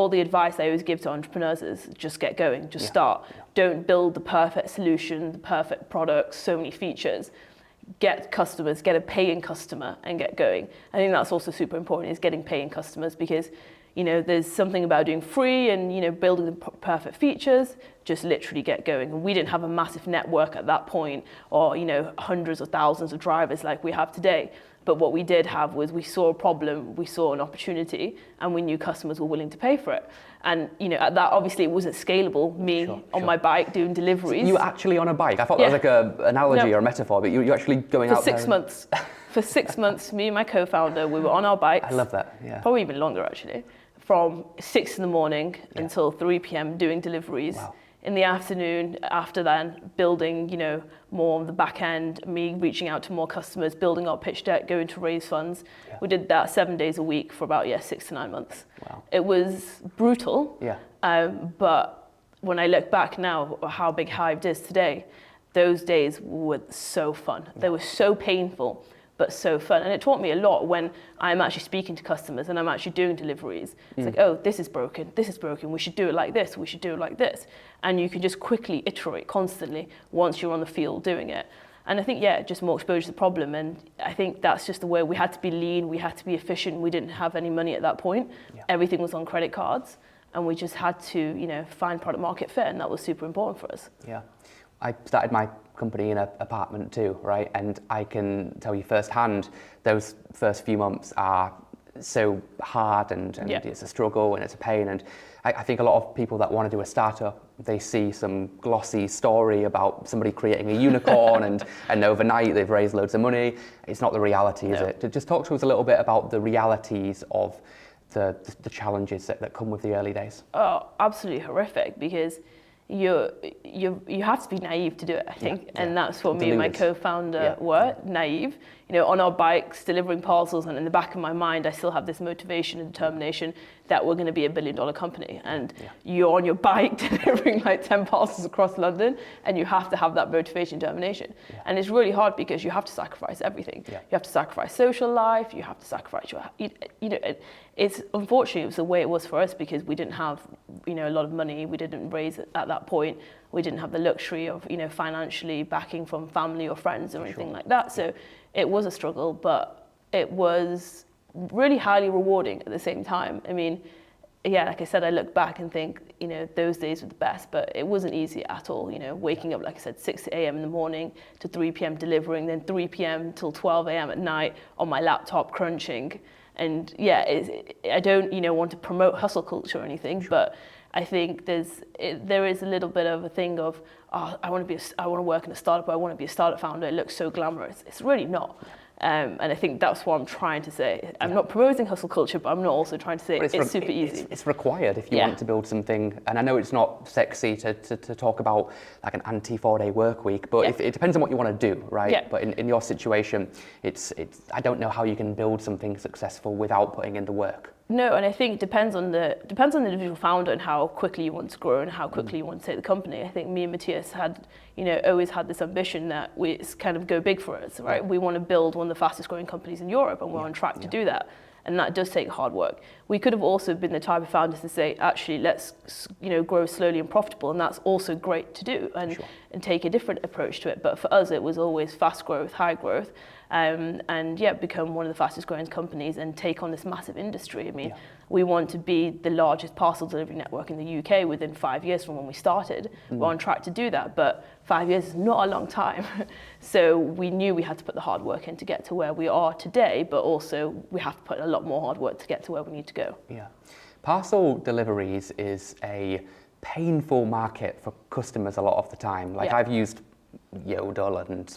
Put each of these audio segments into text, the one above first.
all the advice I always give to entrepreneurs is just get going, just start. Don't build the perfect solution, the perfect product, so many features. Get customers, get a paying customer and get going. I think that's also super important, is getting paying customers, because there's something about doing free and building the perfect features. Just literally get going. And we didn't have a massive network at that point, or hundreds of thousands of drivers like we have today. But what we did have was, we saw a problem, we saw an opportunity, and we knew customers were willing to pay for it. And at that, obviously, it wasn't scalable. Me on my bike doing deliveries. So you were actually on a bike? I thought that was like an analogy or a metaphor, but you're actually going out there. 6 months. For 6 months, me and my co-founder, we were on our bikes. I love that. Yeah. Probably even longer, actually. From 6 in the morning until 3 p.m. doing deliveries. Wow. In the afternoon, after then, building, more on the back end, me reaching out to more customers, building our pitch deck, going to raise funds. Yeah. We did that 7 days a week for about 6 to 9 months. Wow. It was brutal. Yeah. But when I look back now, how big Hive is today, those days were so fun. They were so painful, but so fun. And it taught me a lot when I'm actually speaking to customers and I'm actually doing deliveries. It's like, oh, this is broken, we should do it like this, we should do it like this. And you can just quickly iterate constantly once you're on the field doing it. And I think, just more exposure to the problem. And I think that's just the way we had to be lean, we had to be efficient. We didn't have any money at that point. Yeah. Everything was on credit cards. And we just had to, find product market fit. And that was super important for us. Yeah. I started my company in an apartment too, right? And I can tell you firsthand, those first few months are so hard and it's a struggle and it's a pain. And I think a lot of people that want to do a startup, they see some glossy story about somebody creating a unicorn and overnight they've raised loads of money. It's not the reality, is it? Just talk to us a little bit about the realities of the challenges that come with the early days. Oh, absolutely horrific, because you have to be naive to do it, I think. And that's what me and my co-founder were, naive. On our bikes, delivering parcels, and in the back of my mind, I still have this motivation and determination that we're going to be $1 billion company. And you're on your bike delivering like 10 parcels across London, and you have to have that motivation and determination. And it's really hard because you have to sacrifice everything. You have to sacrifice social life, you have to sacrifice your, it's unfortunately, it was the way it was for us, because we didn't have, a lot of money. We didn't raise it at that point. We didn't have the luxury of, financially backing from family or friends or anything like that. So it was a struggle, but it was really highly rewarding at the same time. I mean, like I said, I look back and think, those days were the best, but it wasn't easy at all. Waking up, like I said, 6 a.m. in the morning to 3 p.m. delivering, then 3 p.m. till 12 a.m. at night on my laptop crunching. And I don't, want to promote hustle culture or anything, but I think there is a little bit of a thing of, I want to work in a startup, I want to be a startup founder. It looks so glamorous. It's really not. And I think that's what I'm trying to say. I'm not promoting hustle culture, but I'm not also trying to say it's super easy. It's required if you want to build something. And I know it's not sexy to talk about like an anti-4-day work week, but it depends on what you want to do, right? Yeah. But in your situation, it's I don't know how you can build something successful without putting in the work. No, and I think it depends on the individual founder and how quickly you want to grow and how quickly you want to take the company. I think me and Matthias had, always had this ambition that we kind of go big for us, right? We want to build one of the fastest growing companies in Europe, and we're on track to do that. And that does take hard work. We could have also been the type of founders to say, actually, let's, grow slowly and profitable, and that's also great to do, and take a different approach to it. But for us, it was always fast growth, high growth. Become one of the fastest growing companies and take on this massive industry. I mean, we want to be the largest parcel delivery network in the UK within 5 years from when we started. We're on track to do that, but 5 years is not a long time. So we knew we had to put the hard work in to get to where we are today, but also we have to put a lot more hard work to get to where we need to go. Yeah. Parcel deliveries is a painful market for customers a lot of the time. Like I've used Yodel and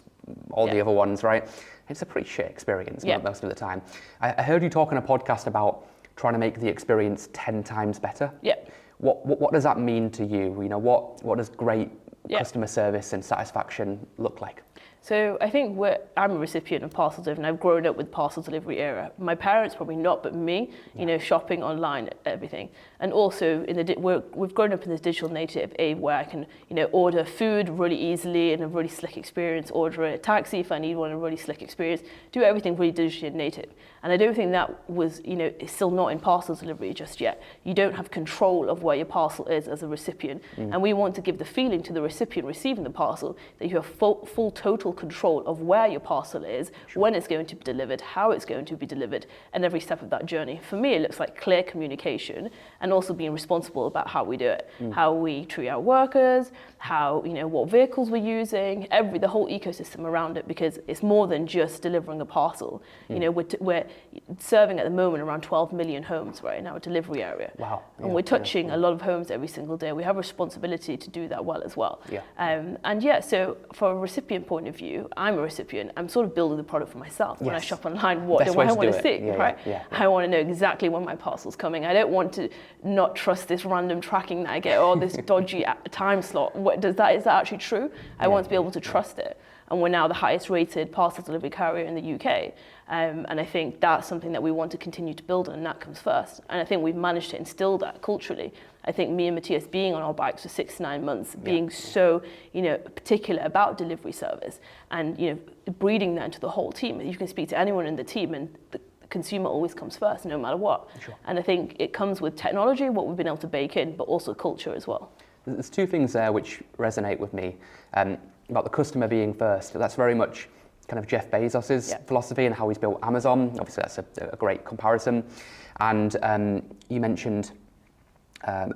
all the other ones, right? It's a pretty shit experience most of the time. I heard you talk on a podcast about trying to make the experience 10 times better. Yeah. What does that mean to you? What does great customer service and satisfaction look like? So I think I'm a recipient of parcel delivery, and I've grown up with parcel delivery era. My parents probably not, but me, shopping online, everything. And also we've grown up in this digital native age where I can, order food really easily in a really slick experience, order a taxi if I need one, a really slick experience, do everything really digitally native. And I don't think that was, it's still not in parcel delivery just yet. You don't have control of where your parcel is as a recipient. And we want to give the feeling to the recipient receiving the parcel that you have full total control of where your parcel is, when it's going to be delivered, how it's going to be delivered, and every step of that journey. For me, it looks like clear communication and also being responsible about how we do it, how we treat our workers, how, what vehicles we're using, the whole ecosystem around it, because it's more than just delivering a parcel. We're serving at the moment around 12 million homes right in our delivery area. Wow. And we're touching a lot of homes every single day. We have a responsibility to do that well as well. So for a recipient point of view, I'm a recipient. I'm sort of building the product for myself. When I shop online, what do I want to see, right? I want to know exactly when my parcel's coming. I don't want to not trust this random tracking that I get, or this dodgy time slot. Is that actually true? I want to be able to trust it. And we're now the highest rated parcel delivery carrier in the UK. And I think that's something that we want to continue to build on, and that comes first. And I think we've managed to instill that culturally. I think me and Matthias being on our bikes for 6 to 9 months, being so, particular about delivery service, and, breeding that into the whole team. You can speak to anyone in the team, and the consumer always comes first, no matter what. And I think it comes with technology, what we've been able to bake in, but also culture as well. There's 2 things there which resonate with me. About the customer being first. That's very much kind of Jeff Bezos's philosophy and how he's built Amazon. Obviously, that's a great comparison. And you mentioned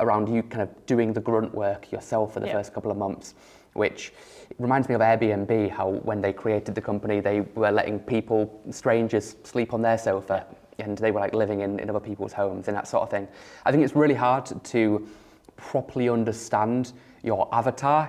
around you kind of doing the grunt work yourself for the first couple of months, which reminds me of Airbnb, how when they created the company, they were letting strangers sleep on their sofa, and they were like living in other people's homes and that sort of thing. I think it's really hard to properly understand your avatar,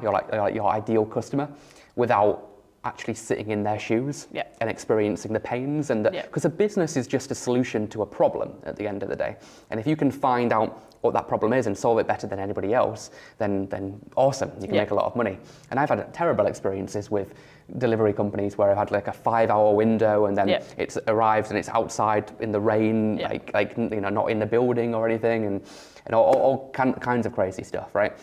your ideal customer, without actually sitting in their shoes and experiencing the pains. And because a business is just a solution to a problem at the end of the day. And if you can find out what that problem is and solve it better than anybody else, then awesome, you can make a lot of money. And I've had terrible experiences with delivery companies where I've had like a 5-hour window, and then it arrives and it's outside in the rain, not in the building or anything, and all kinds of crazy stuff, right?